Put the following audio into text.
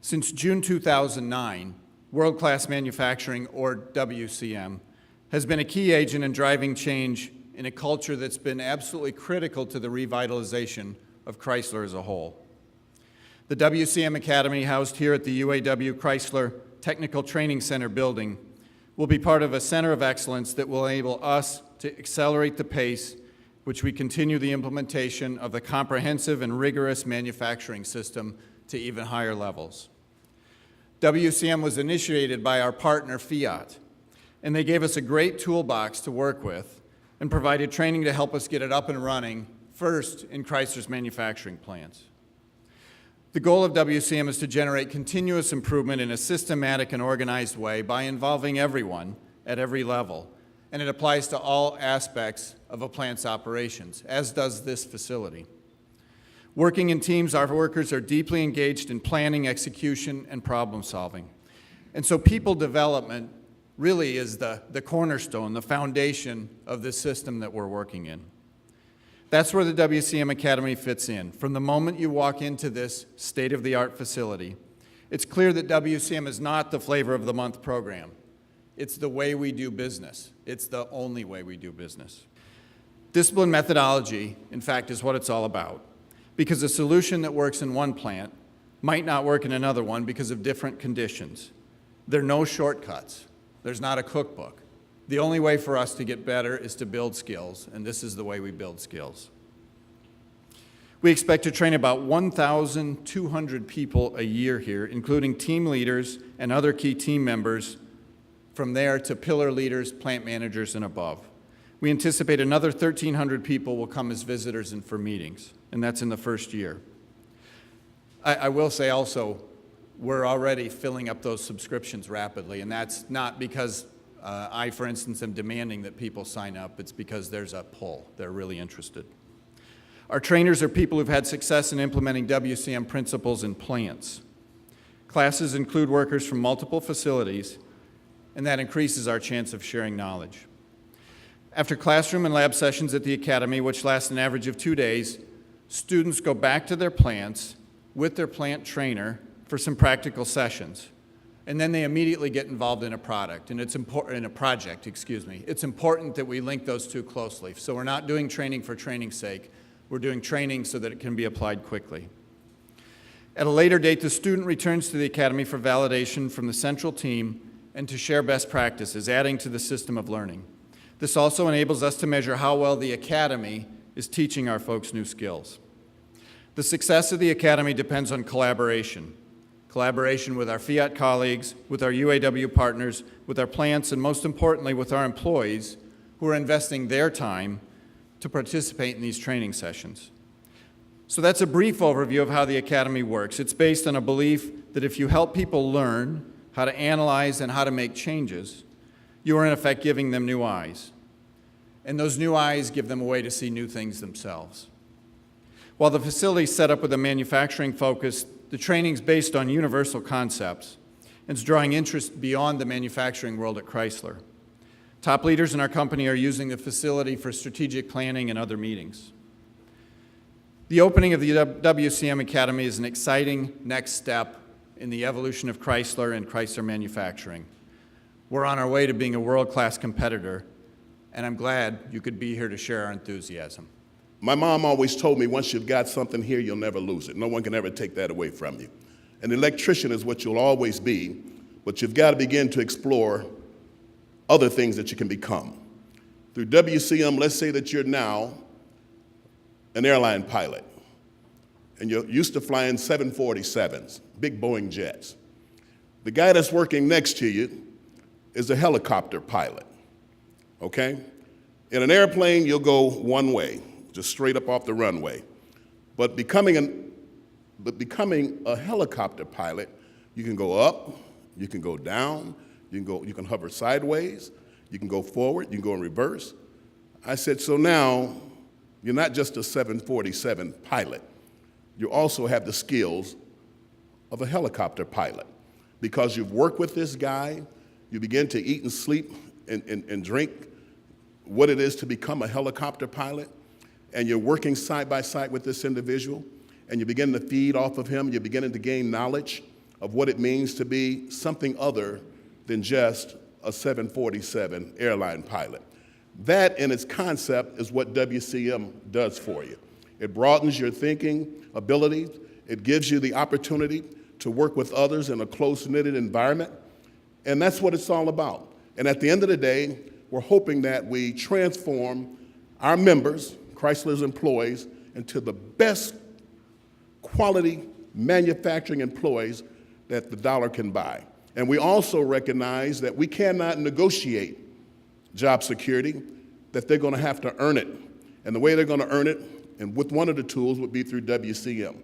Since June 2009, World Class Manufacturing, or WCM, has been a key agent in driving change in a culture that's been absolutely critical to the revitalization of Chrysler as a whole. The WCM Academy, housed here at the UAW Chrysler Technical Training Center building, will be part of a center of excellence that will enable us to accelerate the pace which we continue the implementation of the comprehensive and rigorous manufacturing system to even higher levels. WCM was initiated by our partner Fiat, and they gave us a great toolbox to work with and provided training to help us get it up and running, first in Chrysler's manufacturing plants. The goal of WCM is to generate continuous improvement in a systematic and organized way by involving everyone at every level, and it applies to all aspects of a plant's operations, as does this facility. Working in teams, our workers are deeply engaged in planning, execution, and problem solving. And so people development really is the cornerstone, the foundation of this system that we're working in. That's where the WCM Academy fits in. From the moment you walk into this state-of-the-art facility, it's clear that WCM is not the flavor of the month program. It's the way we do business. It's the only way we do business. Discipline methodology, in fact, is what it's all about. Because a solution that works in one plant might not work in another one because of different conditions. There are no shortcuts. There's not a cookbook. The only way for us to get better is to build skills, and this is the way we build skills. We expect to train about 1,200 people a year here, including team leaders and other key team members, from there to pillar leaders, plant managers, and above. We anticipate another 1,300 people will come as visitors and for meetings, and that's in the first year. I will say also, we're already filling up those subscriptions rapidly, and that's not because I, for instance, am demanding that people sign up. It's because there's a pull. They're really interested. Our trainers are people who've had success in implementing WCM principles in plants. Classes include workers from multiple facilities, and that increases our chance of sharing knowledge. After classroom and lab sessions at the Academy, which last an average of 2 days, students go back to their plants with their plant trainer for some practical sessions. And then they immediately get involved in a project. It's important that we link those two closely. So we're not doing training for training's sake. We're doing training so that it can be applied quickly. At a later date, the student returns to the Academy for validation from the central team and to share best practices, adding to the system of learning. This also enables us to measure how well the Academy is teaching our folks new skills. The success of the Academy depends on collaboration. Collaboration with our Fiat colleagues, with our UAW partners, with our plants, and most importantly, with our employees who are investing their time to participate in these training sessions. So that's a brief overview of how the Academy works. It's based on a belief that if you help people learn how to analyze and how to make changes, you are in effect giving them new eyes. And those new eyes give them a way to see new things themselves. While the facility is set up with a manufacturing focus, the training is based on universal concepts and is drawing interest beyond the manufacturing world at Chrysler. Top leaders in our company are using the facility for strategic planning and other meetings. The opening of the WCM Academy is an exciting next step in the evolution of Chrysler and Chrysler manufacturing. We're on our way to being a world-class competitor, and I'm glad you could be here to share our enthusiasm. My mom always told me once you've got something here, you'll never lose it. No one can ever take that away from you. An electrician is what you'll always be, but you've got to begin to explore other things that you can become. Through WCM, let's say that you're now an airline pilot, and you're used to flying 747s, big Boeing jets. The guy that's working next to you is a helicopter pilot, okay? In an airplane, you'll go one way, just straight up off the runway. But becoming a helicopter pilot, you can go up, you can go down, you can hover sideways, you can go forward, you can go in reverse. I said, so now you're not just a 747 pilot. You also have the skills of a helicopter pilot. Because you've worked with this guy, you begin to eat and sleep and drink what it is to become a helicopter pilot, and you're working side by side with this individual, and you begin to feed off of him, you're beginning to gain knowledge of what it means to be something other than just a 747 airline pilot. That in its concept is what WCM does for you. It broadens your thinking abilities. It gives you the opportunity to work with others in a close-knitted environment. And that's what it's all about. And at the end of the day, we're hoping that we transform our members, Chrysler's employees, into the best quality manufacturing employees that the dollar can buy. And we also recognize that we cannot negotiate job security, that they're going to have to earn it. And the way they're going to earn it, and with one of the tools, would be through WCM.